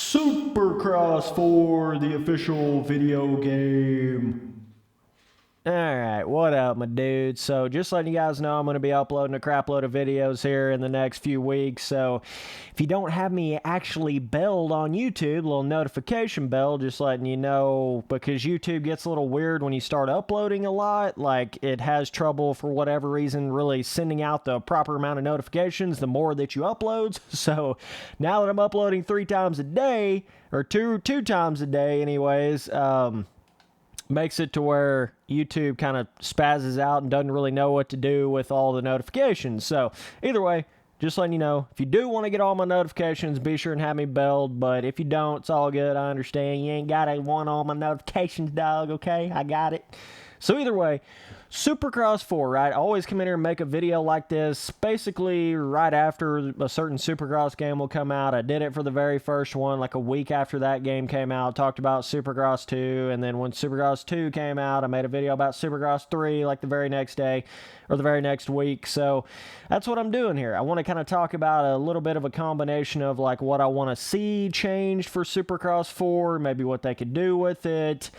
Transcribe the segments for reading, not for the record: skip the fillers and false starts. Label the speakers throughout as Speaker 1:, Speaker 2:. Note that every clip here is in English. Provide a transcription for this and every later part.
Speaker 1: Supercross for the official video game.
Speaker 2: Alright, what up, my dude? So, just letting you guys know, I'm going to be uploading a crap load of videos here in the next few weeks. So, if you don't have me actually belled on YouTube, a little notification bell, just letting you know, because YouTube gets a little weird when you start uploading a lot. Like, it has trouble, for whatever reason, really sending out the proper amount of notifications the more that you upload. So, now that I'm uploading 3 times a day, or two times a day anyways, makes it to where YouTube kind of spazzes out and doesn't really know what to do with all the notifications. So, either way, just letting you know, if you do want to get all my notifications, be sure and have me belled. But if you don't, it's all good. I understand. You ain't got to want all my notifications, dog, okay? I got it. So, either way, Supercross 4, right? I always come in here and make a video like this, basically right after a certain Supercross game will come out. I did it for the very first one, like a week after that game came out. Talked about Supercross 2, and then when Supercross 2 came out, I made a video about Supercross 3, like the very next day, or the very next week. So that's what I'm doing here. I want to kind of talk about a little bit of a combination of like what I want to see changed for Supercross 4, maybe what they could do with it.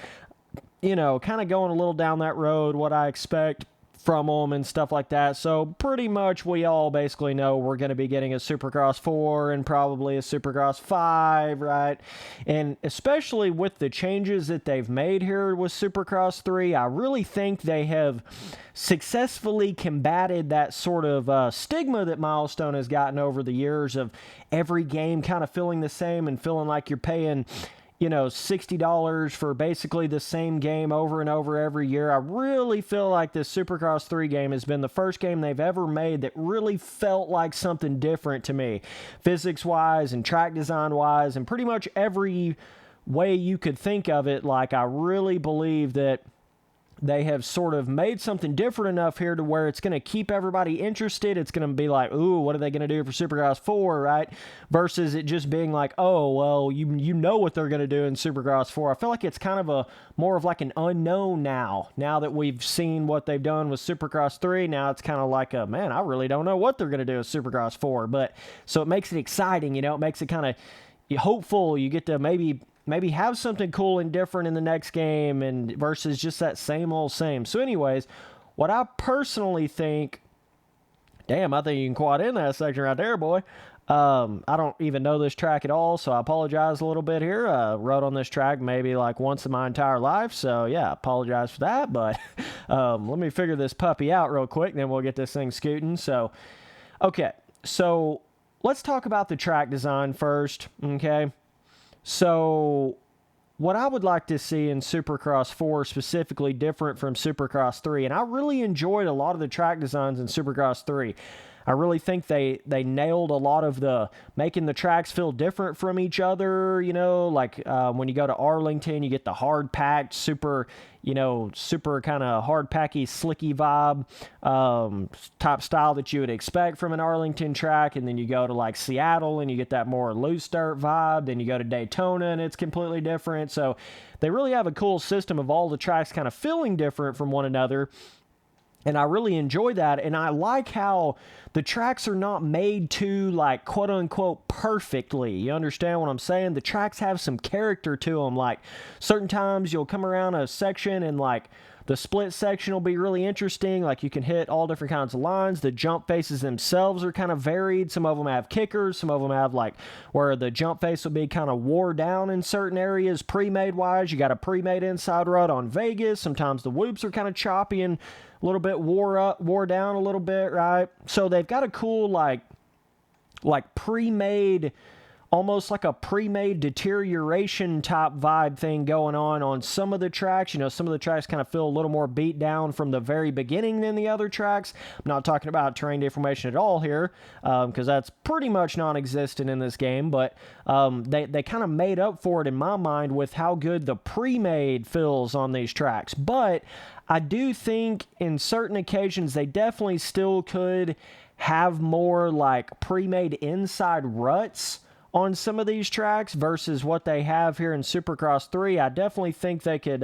Speaker 2: You know, kind of going a little down that road, what I expect from them and stuff like that. So pretty much we all basically know we're going to be getting a Supercross 4 and probably a Supercross 5, right? And especially with the changes that they've made here with Supercross 3, I really think they have successfully combated that sort of stigma that Milestone has gotten over the years of every game kind of feeling the same and feeling like you're paying, you know, $60 for basically the same game over and over every year. I really feel like this Supercross 3 game has been the first game they've ever made that really felt like something different to me, physics-wise and track design-wise, and pretty much every way you could think of it. Like, I really believe that they have sort of made something different enough here to where it's going to keep everybody interested. It's going to be like, ooh, what are they going to do for Supercross 4, right? Versus it just being like, oh, well, you know what they're going to do in Supercross 4. I feel like it's kind of a more of like an unknown now. Now that we've seen what they've done with Supercross 3, now it's kind of like a, man, I really don't know what they're going to do with Supercross 4. But so it makes it exciting, you know? It makes it kind of hopeful. You get to maybe have something cool and different in the next game and versus just that same old same. So anyways, what I personally think, damn, I think you can quad in that section right there, boy. I don't even know this track at all, so I apologize a little bit here. Rode on this track maybe like once in my entire life, so yeah, I apologize for that. But let me figure this puppy out real quick, then we'll get this thing scooting. So, okay, so let's talk about the track design first, okay? So, what I would like to see in Supercross 4 specifically different from Supercross 3, and I really enjoyed a lot of the track designs in Supercross 3. I really think they nailed a lot of the making the tracks feel different from each other, you know, like when you go to Arlington, you get the hard-packed, super kind of hard-packy, slicky vibe, top style that you would expect from an Arlington track, and then you go to like Seattle and you get that more loose dirt vibe, then you go to Daytona and it's completely different. So they really have a cool system of all the tracks kind of feeling different from one another. And I really enjoy that, and I like how the tracks are not made to, like, quote-unquote, perfectly. You understand what I'm saying? The tracks have some character to them. Like, certain times you'll come around a section and, like, the split section will be really interesting. Like, you can hit all different kinds of lines. The jump faces themselves are kind of varied. Some of them have kickers. Some of them have, like, where the jump face will be kind of wore down in certain areas, pre-made-wise. You got a pre-made inside rut on Vegas. Sometimes the whoops are kind of choppy and a little bit wore down a little bit, right? So they've got a cool, like pre-made, almost like a pre-made deterioration type vibe thing going on some of the tracks. You know, some of the tracks kind of feel a little more beat down from the very beginning than the other tracks. I'm not talking about terrain deformation at all here, because that's pretty much non-existent in this game, but they kind of made up for it in my mind with how good the pre-made feels on these tracks. But I do think in certain occasions they definitely still could have more like pre-made inside ruts on some of these tracks versus what they have here in Supercross 3. I definitely think they could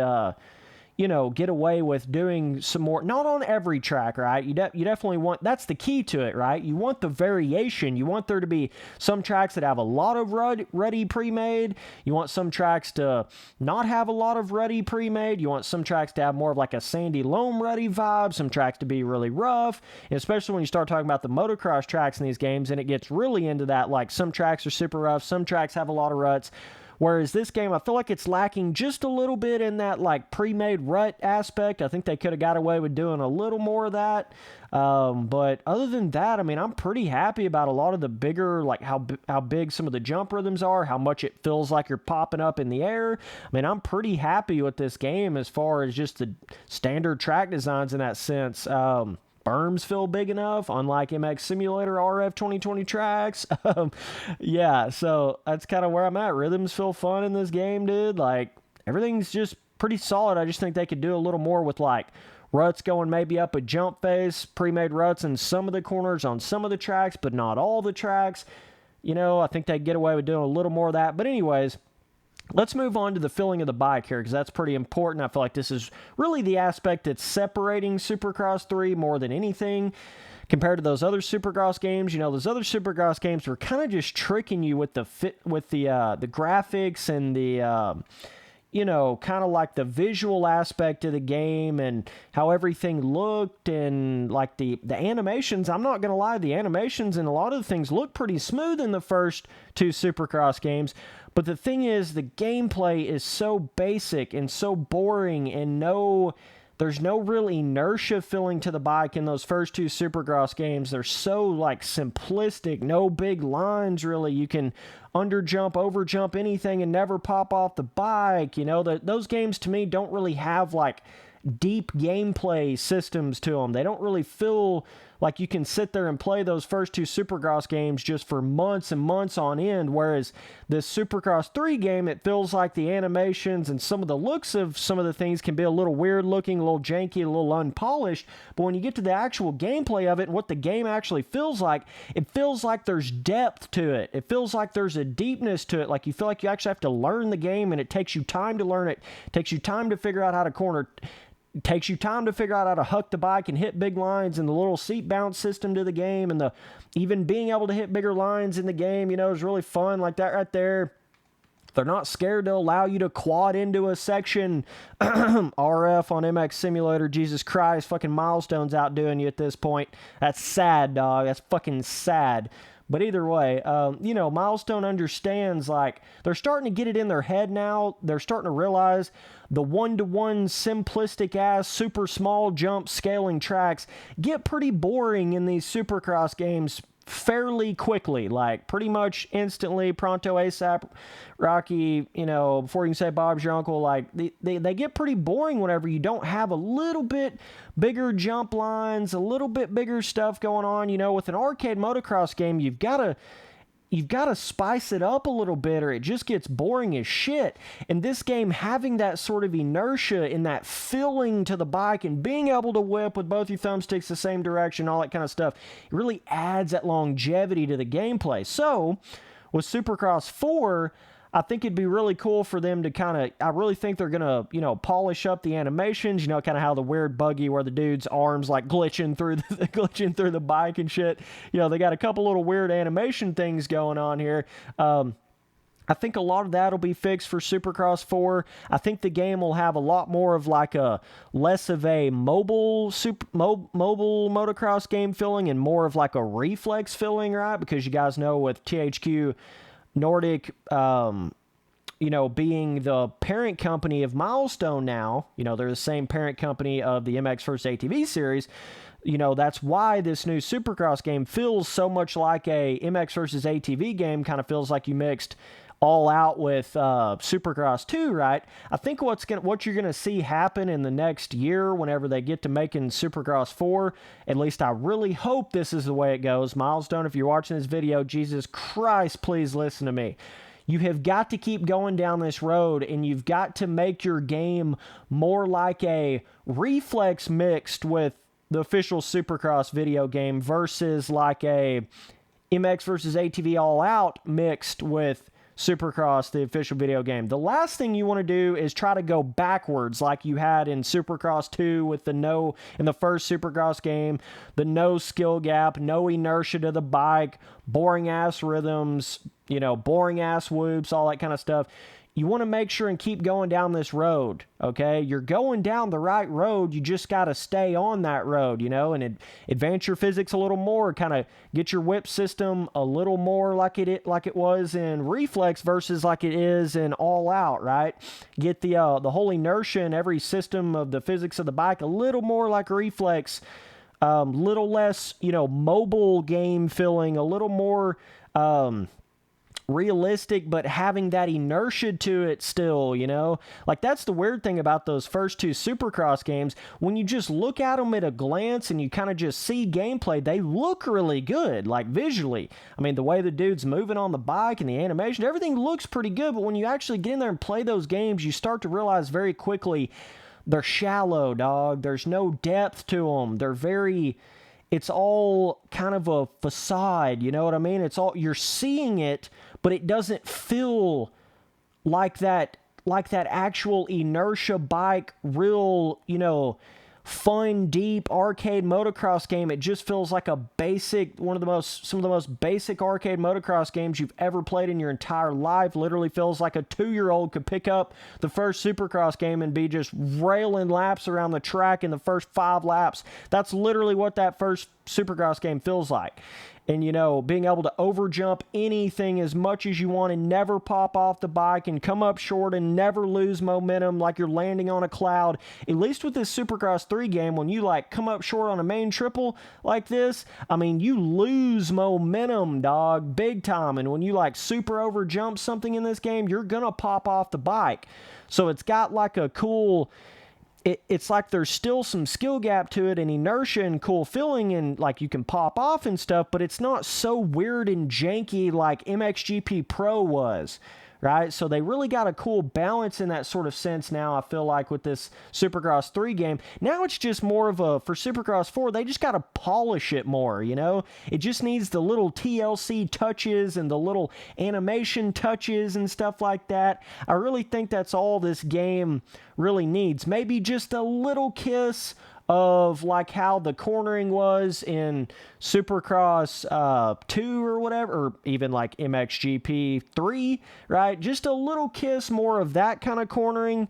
Speaker 2: get away with doing some more, not on every track, right? You definitely want, that's the key to it, right? You want the variation. You want there to be some tracks that have a lot of ruddy pre-made. You want some tracks to not have a lot of ruddy pre-made. You want some tracks to have more of like a sandy loam ruddy vibe, some tracks to be really rough, and especially when you start talking about the motocross tracks in these games, and it gets really into that, like some tracks are super rough, some tracks have a lot of ruts. Whereas this game, I feel like it's lacking just a little bit in that like pre-made rut aspect. I think they could have got away with doing a little more of that. But other than that, I mean, I'm pretty happy about a lot of the bigger, like how big some of the jump rhythms are, how much it feels like you're popping up in the air. I mean, I'm pretty happy with this game as far as just the standard track designs in that sense. Berms feel big enough, unlike MX Simulator RF 2020 tracks. Yeah, so that's kind of where I'm at. Rhythms feel fun in this game, dude. Like, everything's just pretty solid. I just think they could do a little more with, like, ruts going maybe up a jump face, pre-made ruts in some of the corners on some of the tracks, but not all the tracks. I think they get away with doing a little more of that. But anyways, let's move on to the feeling of the bike here, because that's pretty important. I feel like this is really the aspect that's separating Supercross 3 more than anything compared to those other Supercross games. Those other Supercross games were kind of just tricking you with the graphics and the kind of like the visual aspect of the game and how everything looked, and like the animations. I'm not going to lie, the animations and a lot of the things look pretty smooth in the first two Supercross games. But the thing is, the gameplay is so basic and so boring, and there's no real inertia feeling to the bike in those first two Supercross games. They're so like simplistic, no big lines really. You can underjump, overjump anything and never pop off the bike. Those games to me don't really have like deep gameplay systems to them. They don't really feel like you can sit there and play those first two Supercross games just for months and months on end, whereas this Supercross 3 game, it feels like the animations and some of the looks of some of the things can be a little weird looking, a little janky, a little unpolished, but when you get to the actual gameplay of it and what the game actually feels like, it feels like there's depth to it. It feels like there's a deepness to it, like you feel like you actually have to learn the game, and it takes you time to learn it. It takes you time to figure out how to corner. It takes you time to figure out how to huck the bike and hit big lines, and the little seat bounce system to the game, and even being able to hit bigger lines in the game, is really fun. Like that right there. They're not scared to allow you to quad into a section. RF on MX Simulator, Jesus Christ, fucking Milestone's outdoing you at this point. That's sad, dog. That's fucking sad. But either way, Milestone understands, like, they're starting to get it in their head now. They're starting to realize the one-to-one simplistic-ass super small jump scaling tracks get pretty boring in these Supercross games fairly quickly, like pretty much instantly, pronto, ASAP, Rocky, before you can say Bob's your uncle. Like they get pretty boring whenever you don't have a little bit bigger jump lines, a little bit bigger stuff going on. With an arcade motocross game, you've got to spice it up a little bit, or it just gets boring as shit. And this game, having that sort of inertia and that feeling to the bike and being able to whip with both your thumbsticks the same direction, all that kind of stuff, it really adds that longevity to the gameplay. So with Supercross 4, I think it'd be really cool for them to I really think they're going to, polish up the animations, kind of how the weird buggy where the dude's arms like glitching through the bike and shit. They got a couple little weird animation things going on here. I think a lot of that will be fixed for Supercross 4. I think the game will have a lot more of like a less of a mobile motocross game feeling and more of like a reflex feeling, right? Because you guys know with THQ Nordic, being the parent company of Milestone now, they're the same parent company of the MX vs. ATV series. That's why this new Supercross game feels so much like a MX vs. ATV game, kind of feels like you mixed All Out with Supercross 2, right? I think what you're going to see happen in the next year whenever they get to making Supercross 4, at least I really hope this is the way it goes. Milestone, if you're watching this video, Jesus Christ, please listen to me. You have got to keep going down this road, and you've got to make your game more like a reflex mixed with the official Supercross video game versus like a MX vs. ATV All Out mixed with Supercross, the official video game. The last thing you want to do is try to go backwards like you had in Supercross 2 with in the first Supercross game, the no skill gap, no inertia to the bike, boring ass rhythms, boring ass whoops, all that kind of stuff. You want to make sure and keep going down this road, okay? You're going down the right road. You just got to stay on that road, and advance your physics a little more, kind of get your whip system a little more like it was in Reflex versus like it is in All Out, right? Get the whole inertia in every system of the physics of the bike a little more like Reflex, little less, mobile game feeling, a little more realistic, but having that inertia to it still, like that's the weird thing about those first 2 Supercross games. When you just look at them at a glance and you kind of just see gameplay, they look really good, like visually. I mean, the way the dude's moving on the bike and the animation, everything looks pretty good, but when you actually get in there and play those games, you start to realize very quickly they're shallow, dog. There's no depth to them. It's all kind of a facade, you know what I mean? It's all, you're seeing it, but it doesn't feel like that actual inertia bike, real, fun, deep arcade motocross game. It just feels like a basic, some of the most basic arcade motocross games you've ever played in your entire life. Literally feels like a 2-year-old could pick up the first Supercross game and be just railing laps around the track in the first 5 laps. That's literally what that first Supercross game feels like. And, being able to overjump anything as much as you want and never pop off the bike and come up short and never lose momentum like you're landing on a cloud. At least with this Supercross 3 game, when you, come up short on a main triple like this, I mean, you lose momentum, dog, big time. And when you, super overjump something in this game, you're going to pop off the bike. So it's got, a cool... It's like there's still some skill gap to it and inertia and cool feeling and you can pop off and stuff, but it's not so weird and janky like MXGP Pro was, right? So they really got a cool balance in that sort of sense now, I feel like, with this Supercross 3 game. Now it's just more of for Supercross 4, they just got to polish it more, It just needs the little TLC touches and the little animation touches and stuff like that. I really think that's all this game really needs. Maybe just a little kiss of how the cornering was in Supercross 2 or whatever, or even MXGP 3, right? Just a little kiss more of that kind of cornering.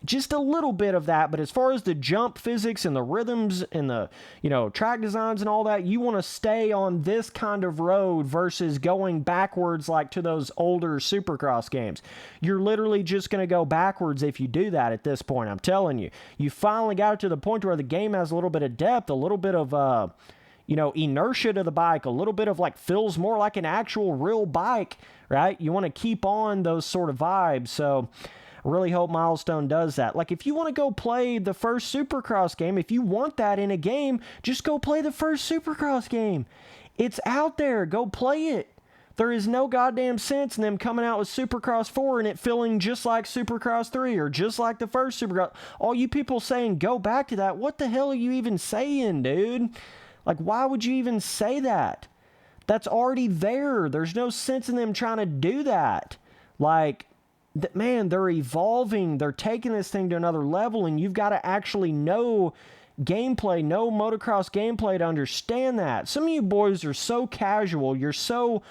Speaker 2: Just a little bit of that, but as far as the jump physics and the rhythms and the, track designs and all that, you want to stay on this kind of road versus going backwards to those older Supercross games. You're literally just going to go backwards if you do that at this point, I'm telling you. You finally got it to the point where the game has a little bit of depth, a little bit of, inertia to the bike, a little bit of feels more like an actual real bike, right? You want to keep on those sort of vibes, so... I really hope Milestone does that. If you want to go play the first Supercross game, if you want that in a game, just go play the first Supercross game. It's out there. Go play it. There is no goddamn sense in them coming out with Supercross 4 and it feeling just like Supercross 3 or just like the first Supercross. All you people saying go back to that, what the hell are you even saying, dude? Why would you even say that? That's already there. There's no sense in them trying to do that. Man, they're evolving. They're taking this thing to another level, and you've got to actually know gameplay, know motocross gameplay to understand that. Some of you boys are so casual, you're so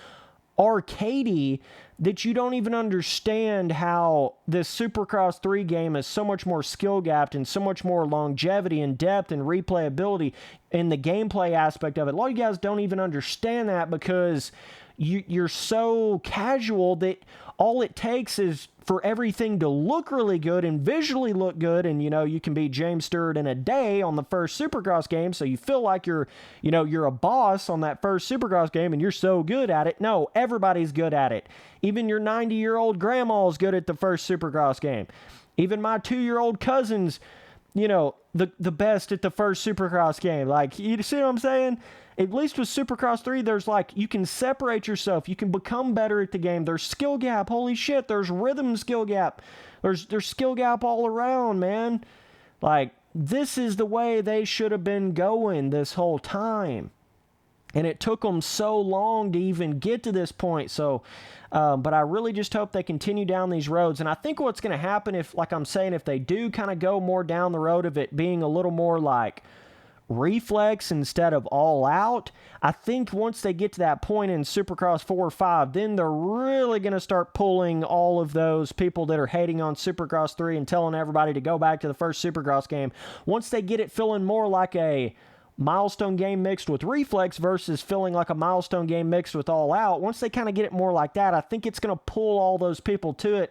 Speaker 2: arcadey that you don't even understand how this Supercross 3 game is so much more skill-gapped and so much more longevity and depth and replayability in the gameplay aspect of it. A lot of you guys don't even understand that because you're so casual that all it takes is for everything to look really good and visually look good, and you can be James Stewart in a day on the first Supercross game, so you feel like you're a boss on that first Supercross game and you're so good at it. No, everybody's good at it. Even your 90-year-old grandma's good at the first Supercross game. Even my 2-year-old cousin's, the best at the first Supercross game. You see what I'm saying? At least with Supercross 3, there's you can separate yourself. You can become better at the game. There's skill gap. Holy shit, there's rhythm skill gap. There's skill gap all around, man. This is the way they should have been going this whole time. And it took them so long to even get to this point. So, but I really just hope they continue down these roads. And I think what's going to happen if, like I'm saying, if they do kind of go more down the road of it being a little more like reflex instead of all out, I think once they get to that point in Supercross 4 or 5, then they're really going to start pulling all of those people that are hating on Supercross 3 and telling everybody to go back to the first Supercross game. Once they get it feeling more like a Milestone game mixed with reflex versus feeling like a Milestone game mixed with all out, once they kind of get it more like that, I think it's going to pull all those people to it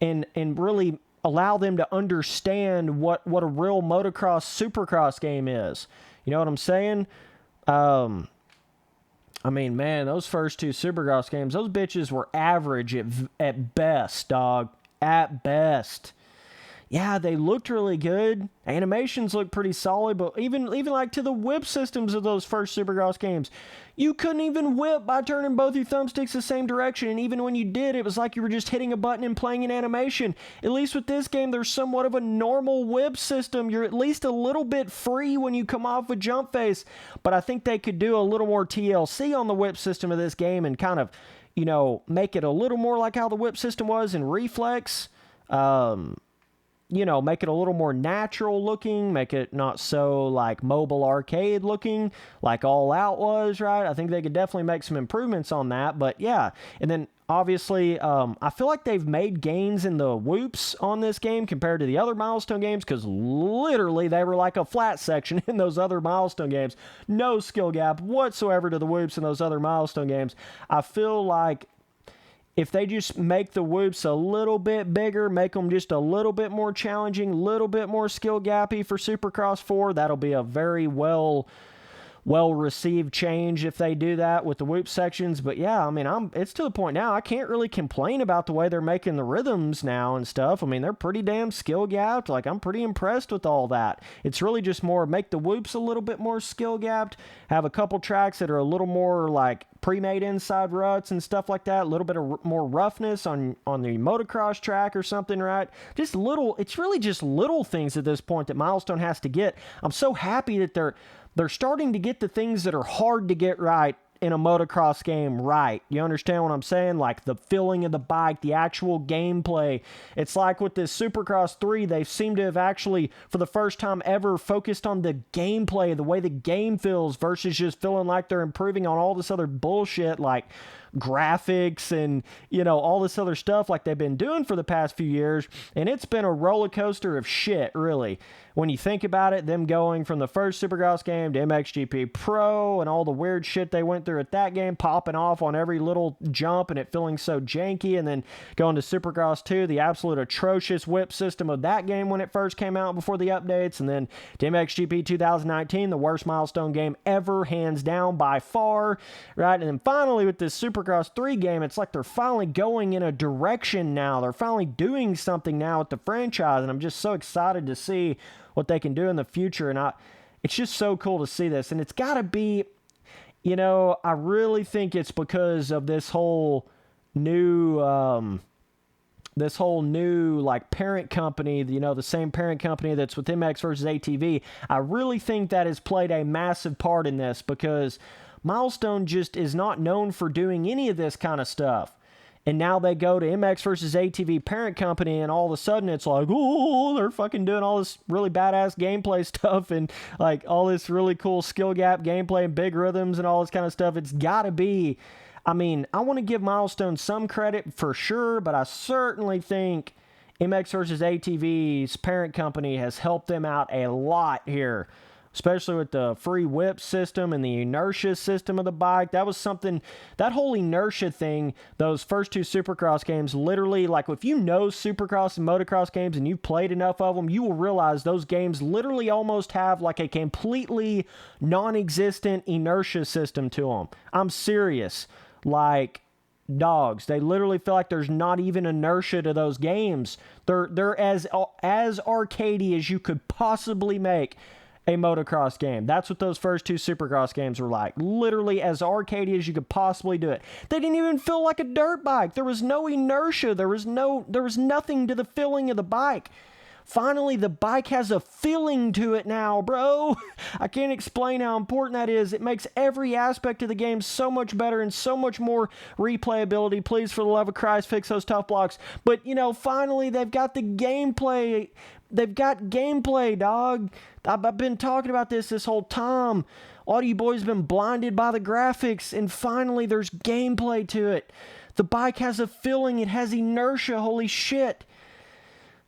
Speaker 2: and really allow them to understand what a real motocross supercross game is. You know what I'm saying? I mean, man, those first 2 Supercross games, those bitches were average at best, dog. At best. Yeah, they looked really good. Animations looked pretty solid, but even like to the whip systems of those first Supercross games, you couldn't even whip by turning both your thumbsticks the same direction, and even when you did, it was like you were just hitting a button and playing an animation. At least with this game, there's somewhat of a normal whip system. You're at least a little bit free when you come off a jump face, but I think they could do a little more TLC on the whip system of this game and kind of, you know, make it a little more like how the whip system was in Reflex. You know, make it a little more natural looking, make it not so like mobile arcade looking like All Out was, right? I think they could definitely make some improvements on that, but yeah. And then obviously, I feel like they've made gains in the whoops on this game compared to the other Milestone games, because literally they were like a flat section in those other Milestone games. No skill gap whatsoever to the whoops in those other Milestone games. I feel like if they just make the whoops a little bit bigger, make them just a little bit more challenging, a little bit more skill gappy for Supercross 4, that'll be a very well-received change if they do that with the whoop sections. But yeah, I mean, it's to the point now, I can't really complain about the way they're making the rhythms now and stuff. I mean, they're pretty damn skill gapped. Like, I'm pretty impressed with all that. It's really just more make the whoops a little bit more skill gapped, have a couple tracks that are a little more like pre-made inside ruts and stuff like that, a little bit of more roughness on the motocross track or something, right? Just little, it's really just little things at this point that Milestone has to get. I'm so happy that they're starting to get the things that are hard to get right in a motocross game right. You understand what I'm saying? Like the feeling of the bike, the actual gameplay. It's like with this Supercross 3, they seem to have actually, for the first time ever, focused on the gameplay, the way the game feels, versus just feeling like they're improving on all this other bullshit like graphics and, you know, all this other stuff like they've been doing for the past few years. And it's been a roller coaster of shit, really. When you think about it, them going from the first Supercross game to MXGP Pro and all the weird shit they went through at that game, popping off on every little jump and it feeling so janky, and then going to Supercross 2, the absolute atrocious whip system of that game when it first came out before the updates, and then to MXGP 2019, the worst Milestone game ever, hands down by far, right? And then finally with this Supercross 3 game, it's like they're finally going in a direction now. They're finally doing something now with the franchise, and I'm just so excited to see what they can do in the future. And it's just so cool to see this. And it's got to be, you know, I really think it's because of this whole new like parent company, you know, the same parent company that's with MX versus ATV. I really think that has played a massive part in this, because Milestone just is not known for doing any of this kind of stuff. And now they go to MX versus ATV parent company, and all of a sudden it's like, oh, they're fucking doing all this really badass gameplay stuff and like all this really cool skill gap gameplay and big rhythms and all this kind of stuff. It's got to be, I mean, I want to give Milestone some credit for sure, but I certainly think MX versus ATV's parent company has helped them out a lot here, especially with the free whip system and the inertia system of the bike. That was something, that whole inertia thing, those first 2 Supercross games, literally, like if you know Supercross and motocross games and you've played enough of them, you will realize those games literally almost have like a completely non-existent inertia system to them. I'm serious. Like, dogs, they literally feel like there's not even inertia to those games. They're as arcadey as you could possibly make a motocross game. That's what those first 2 Supercross games were like. Literally as arcadey as you could possibly do it. They didn't even feel like a dirt bike. There was no inertia. There was nothing to the feeling of the bike. Finally, the bike has a feeling to it now, bro. I can't explain how important that is. It makes every aspect of the game so much better and so much more replayability. Please, for the love of Christ, fix those tough blocks. But, you know, finally, they've got the gameplay. They've got gameplay, dog. I've been talking about this whole time. All you boys have been blinded by the graphics, and finally there's gameplay to it. The bike has a feeling. It has inertia. Holy shit.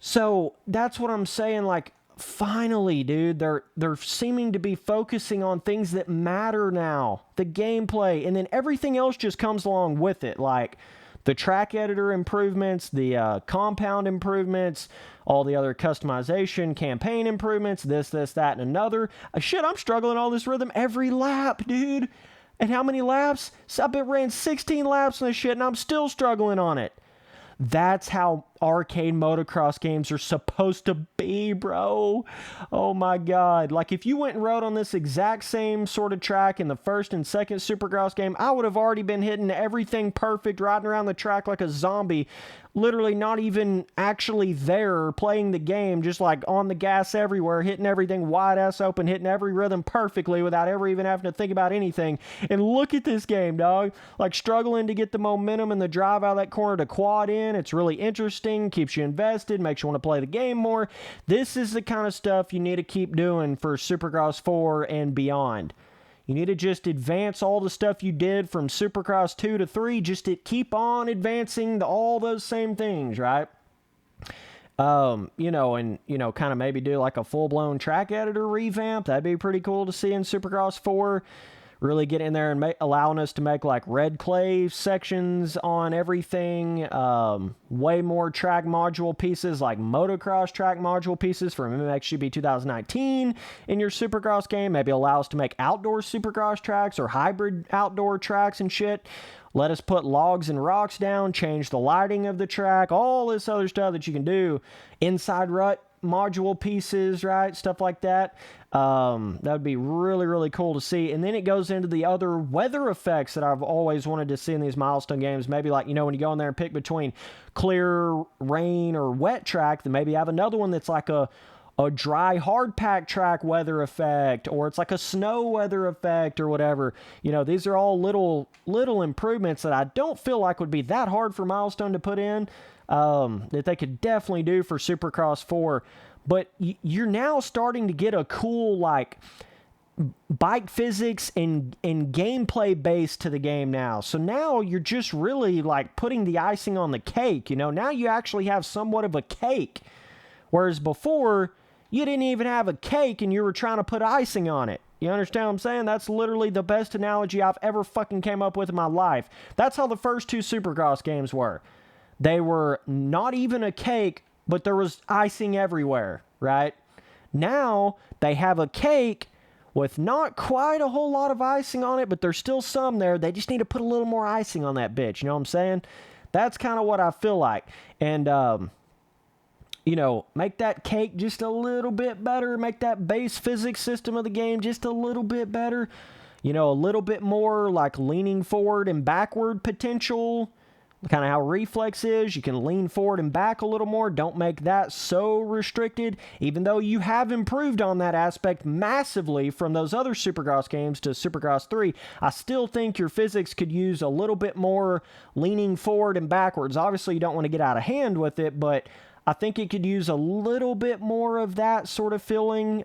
Speaker 2: So that's what I'm saying. Like, finally, dude, they're seeming to be focusing on things that matter now. The gameplay, and then everything else just comes along with it. Like the track editor improvements, the compound improvements, all the other customization, campaign improvements, this, that, and another. Shit, I'm struggling on this rhythm every lap, dude. And how many laps? I've been ran 16 laps on this shit, and I'm still struggling on it. That's how arcade motocross games are supposed to be, bro. Oh my God. Like, if you went and rode on this exact same sort of track in the first and second Supercross game, I would have already been hitting everything perfect, riding around the track like a zombie. Literally not even actually there playing the game, just like on the gas everywhere, hitting everything wide ass open, hitting every rhythm perfectly without ever even having to think about anything. And look at this game, dog. Like, struggling to get the momentum and the drive out of that corner to quad in. It's really interesting, keeps you invested, makes you want to play the game more. This is the kind of stuff you need to keep doing for Supercross 4 and beyond. You need to just advance all the stuff you did from Supercross 2 to 3, just to keep on advancing all those same things, right? You know, and, you know, kind of maybe do like a full-blown track editor revamp. That'd be pretty cool to see in Supercross 4. Really get in there and allowing us to make like red clay sections on everything. Way more track module pieces, like motocross track module pieces from MXGP 2019 in your Supercross game. Maybe allow us to make outdoor Supercross tracks or hybrid outdoor tracks and shit. Let us put logs and rocks down, change the lighting of the track, all this other stuff that you can do. Inside rut module pieces, right? Stuff like that. That would be really, really cool to see. And then it goes into the other weather effects that I've always wanted to see in these Milestone games. Maybe like, you know, when you go in there and pick between clear, rain, or wet track, then maybe have another one that's like a dry, hard pack track weather effect, or it's like a snow weather effect or whatever. You know, these are all little improvements that I don't feel like would be that hard for Milestone to put in, that they could definitely do for Supercross 4. But you're now starting to get a cool, like, bike physics and gameplay base to the game now. So now you're just really, like, putting the icing on the cake, you know? Now you actually have somewhat of a cake. Whereas before, you didn't even have a cake and you were trying to put icing on it. You understand what I'm saying? That's literally the best analogy I've ever fucking came up with in my life. That's how the first two Supercross games were. They were not even a cake, but there was icing everywhere, right? Now, they have a cake with not quite a whole lot of icing on it, but there's still some there. They just need to put a little more icing on that bitch, you know what I'm saying? That's kind of what I feel like. And, you know, make that cake just a little bit better. Make that base physics system of the game just a little bit better. You know, a little bit more like leaning forward and backward potential. Kind of how reflex is. You can lean forward and back a little more. Don't make that so restricted. Even though you have improved on that aspect massively from those other Supercross games to Supercross 3, I still think your physics could use a little bit more leaning forward and backwards. Obviously, you don't want to get out of hand with it, but I think it could use a little bit more of that sort of feeling.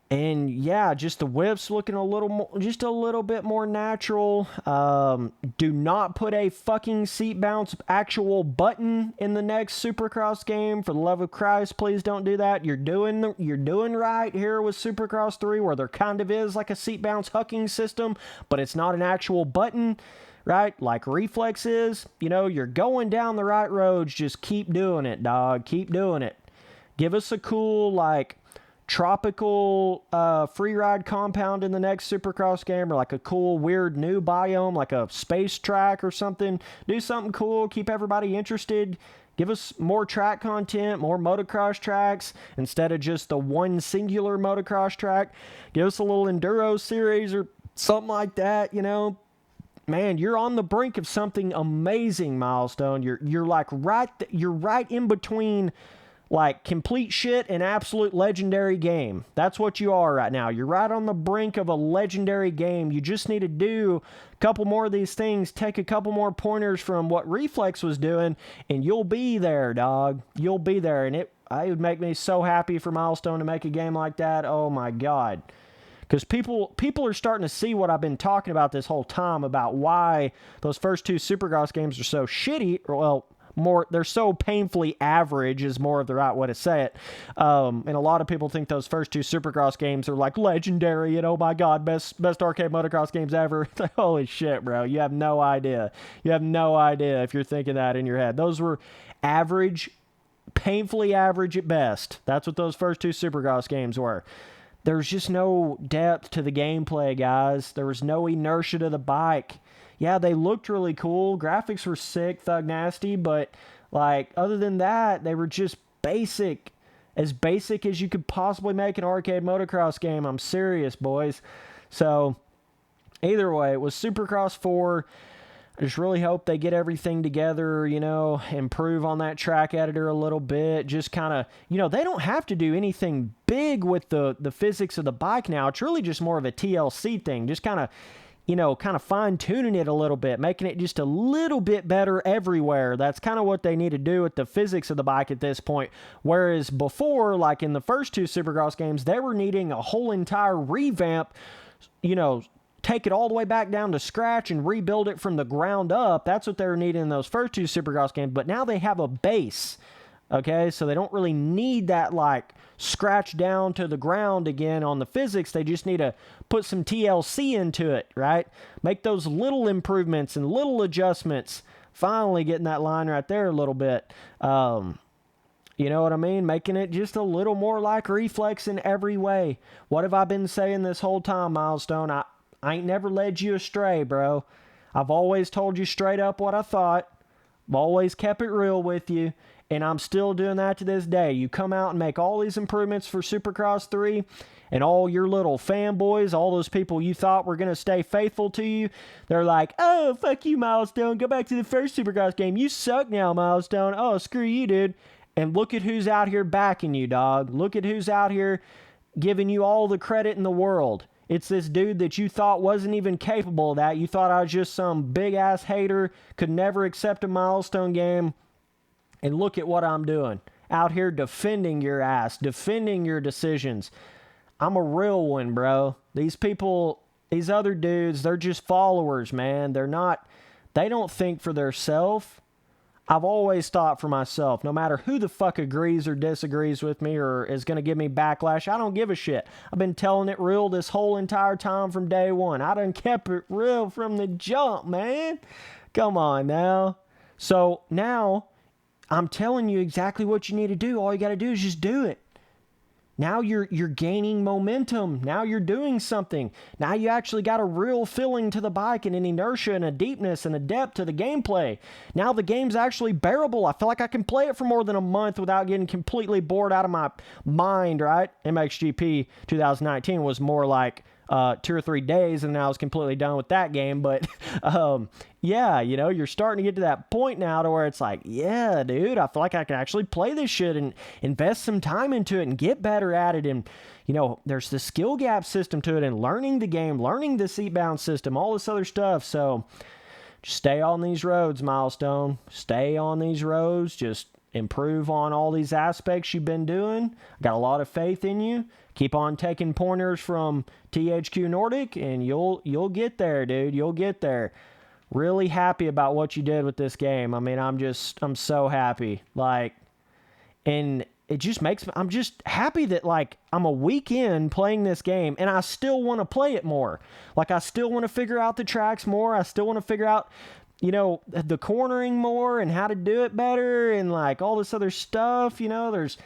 Speaker 2: And yeah, just the whips looking a little more, just a little bit more natural. Do not put a fucking seat bounce actual button in the next Supercross game. For the love of Christ, please don't do that. You're doing right here with Supercross 3, where there kind of is like a seat bounce hucking system, but it's not an actual button, right? Like Reflex is. You know, you're going down the right roads. Just keep doing it, dog. Keep doing it. Give us a cool, like, tropical free ride compound in the next Supercross game, or like a cool weird new biome like a space track or something. Do something cool, keep everybody interested. Give us more track content, more motocross tracks instead of just the one singular motocross track. Give us a little enduro series or something like that, you know. man, you're on the brink of something amazing, Milestone. You're like you're right in between like complete shit and absolute legendary game. That's what you are right now. You're right on the brink of a legendary game. You just need to do a couple more of these things, take a couple more pointers from what Reflex was doing, and you'll be there, dog. You'll be there. And it would make me so happy for Milestone to make a game like that. Oh my God. Because people are starting to see what I've been talking about this whole time about why those first two Supercross games are so shitty. Well, they're so painfully average is more of the right way to say it. And a lot of people think those first two Supercross games are like legendary and oh my God, best arcade motocross games ever. Holy shit, bro. You have no idea. You have no idea if you're thinking that in your head. Those were average, painfully average at best. That's what those first two Supercross games were. There's just no depth to the gameplay, guys. There was no inertia to the bike. Yeah, they looked really cool. Graphics were sick, thug nasty, but like other than that, they were just basic. As basic as you could possibly make an arcade motocross game. I'm serious, boys. So either way, it was Supercross 4. I just really hope they get everything together, you know, improve on that track editor a little bit. Just kind of, you know, they don't have to do anything big with the physics of the bike now. It's really just more of a TLC thing. Just kind of, you know, kind of fine-tuning it a little bit, making it just a little bit better everywhere. That's kind of what they need to do with the physics of the bike at this point. Whereas before, like in the first two Supercross games, they were needing a whole entire revamp, you know, take it all the way back down to scratch and rebuild it from the ground up. That's what they were needing in those first two Supercross games. But now they have a base, okay? So they don't really need that, like, scratch down to the ground again on the physics. They just need to put some TLC into it, right? Make those little improvements and little adjustments. Finally getting that line right there a little bit. You know what I mean? Making it just a little more like Reflex in every way. What have I been saying this whole time, Milestone? I ain't never led you astray, bro. I've always told you straight up what I thought. I've always kept it real with you. And I'm still doing that to this day. You come out and make all these improvements for Supercross 3, and all your little fanboys, all those people you thought were going to stay faithful to you, they're like, oh, fuck you, Milestone. Go back to the first Supercross game. You suck now, Milestone. Oh, screw you, dude. And look at who's out here backing you, dog. Look at who's out here giving you all the credit in the world. It's this dude that you thought wasn't even capable of that. You thought I was just some big-ass hater, could never accept a Milestone game. And look at what I'm doing. Out here defending your ass, defending your decisions. I'm a real one, bro. These people, these other dudes, they're just followers, man. They don't think for themselves. I've always thought for myself, no matter who the fuck agrees or disagrees with me or is going to give me backlash, I don't give a shit. I've been telling it real this whole entire time from day one. I done kept it real from the jump, man. Come on now. So now I'm telling you exactly what you need to do. All you got to do is just do it. Now you're gaining momentum. Now you're doing something. Now you actually got a real feeling to the bike and an inertia and a deepness and a depth to the gameplay. Now the game's actually bearable. I feel like I can play it for more than a month without getting completely bored out of my mind, right? MXGP 2019 was more like 2 or 3 days, and then I was completely done with that game. But yeah, you know, you're starting to get to that point now to where it's like, yeah, dude, I feel like I can actually play this shit and invest some time into it and get better at it. And, you know, there's the skill gap system to it and learning the game, learning the seat bound system, all this other stuff. So just stay on these roads, Milestone. Stay on these roads. Just improve on all these aspects you've been doing. I got a lot of faith in you. Keep on taking pointers from THQ Nordic, and you'll get there, dude. You'll get there. Really happy about what you did with this game. I mean, I'm so happy. Like, and it just makes me, I'm just happy that, like, I'm a week in playing this game, and I still want to play it more. Like, I still want to figure out the tracks more. I still want to figure out, you know, the cornering more and how to do it better and, like, all this other stuff. You know, there's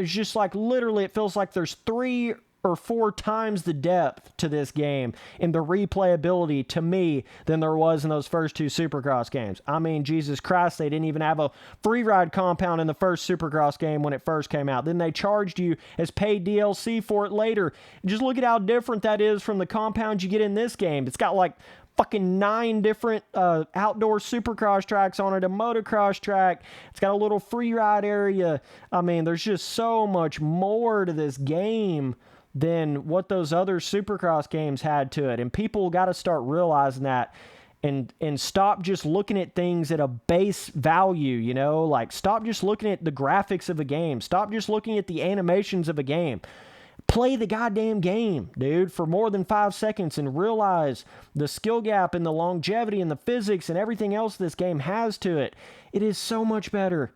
Speaker 2: just like literally it feels like there's 3 or 4 times the depth to this game and the replayability to me than there was in those first 2 Supercross games. I mean, Jesus Christ, they didn't even have a free ride compound in the first Supercross game when it first came out. Then they charged you as paid DLC for it later. Just look at how different that is from the compound you get in this game. It's got like fucking 9 different outdoor Supercross tracks on it, a motocross track. It's got a little free ride area. I mean, there's just so much more to this game than what those other Supercross games had to it. And people got to start realizing that and stop just looking at things at a base value, you know? Like, stop just looking at the graphics of a game. Stop just looking at the animations of a game. Play the goddamn game, dude, for more than 5 seconds and realize the skill gap and the longevity and the physics and everything else this game has to it. It is so much better.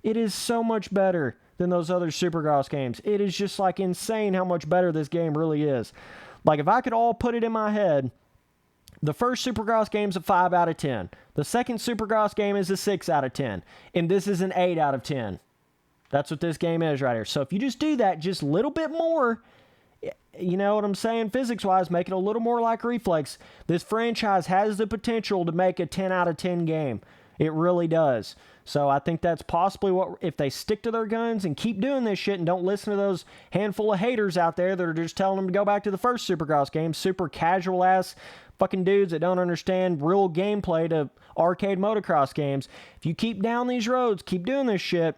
Speaker 2: It is so much better than those other Supercross games. It is just like insane how much better this game really is. Like, if I could all put it in my head, the first Supercross game's a 5 out of 10. The second Supercross game is a 6 out of 10. And this is an 8 out of 10. That's what this game is right here. So if you just do that just a little bit more, you know what I'm saying, physics-wise, make it a little more like Reflex, this franchise has the potential to make a 10 out of 10 game. It really does. So I think that's possibly what, if they stick to their guns and keep doing this shit and don't listen to those handful of haters out there that are just telling them to go back to the first Supercross game, super casual-ass fucking dudes that don't understand real gameplay to arcade motocross games. If you keep down these roads, keep doing this shit,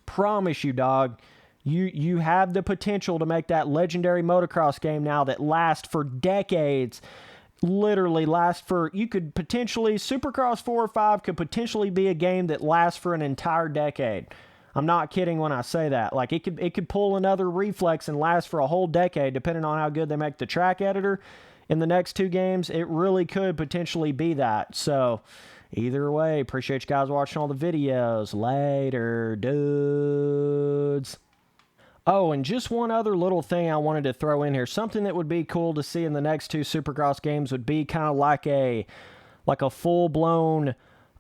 Speaker 2: promise you, dog, you have the potential to make that legendary motocross game now that lasts for decades. Literally last for, you could potentially, Supercross 4 or 5 could potentially be a game that lasts for an entire decade. I'm not kidding when I say that. Like, it could pull another Reflex and last for a whole decade, depending on how good they make the track editor in the next 2 games. It really could potentially be that. So either way, appreciate you guys watching all the videos. Later, dudes. Oh, and just one other little thing I wanted to throw in here. Something that would be cool to see in the next 2 Supercross games would be kind of like a full-blown,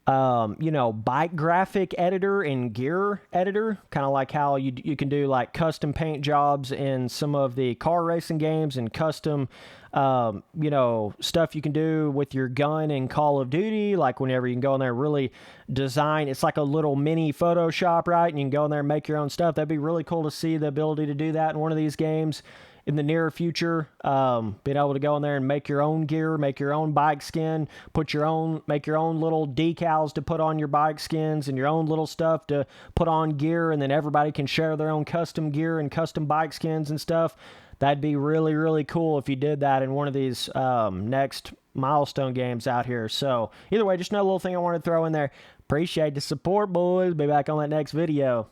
Speaker 2: bike graphic editor and gear editor. Kind of like how you can do like custom paint jobs in some of the car racing games and custom stuff you can do with your gun in Call of Duty, like whenever you can go in there and really design. It's like a little mini Photoshop, right? And you can go in there and make your own stuff. That'd be really cool to see the ability to do that in one of these games in the near future. Being able to go in there and make your own gear, make your own bike skin, make your own little decals to put on your bike skins and your own little stuff to put on gear, and then everybody can share their own custom gear and custom bike skins and stuff. That'd be really, really cool if you did that in one of these next Milestone games out here. So either way, just another little thing I wanted to throw in there. Appreciate the support, boys. Be back on that next video.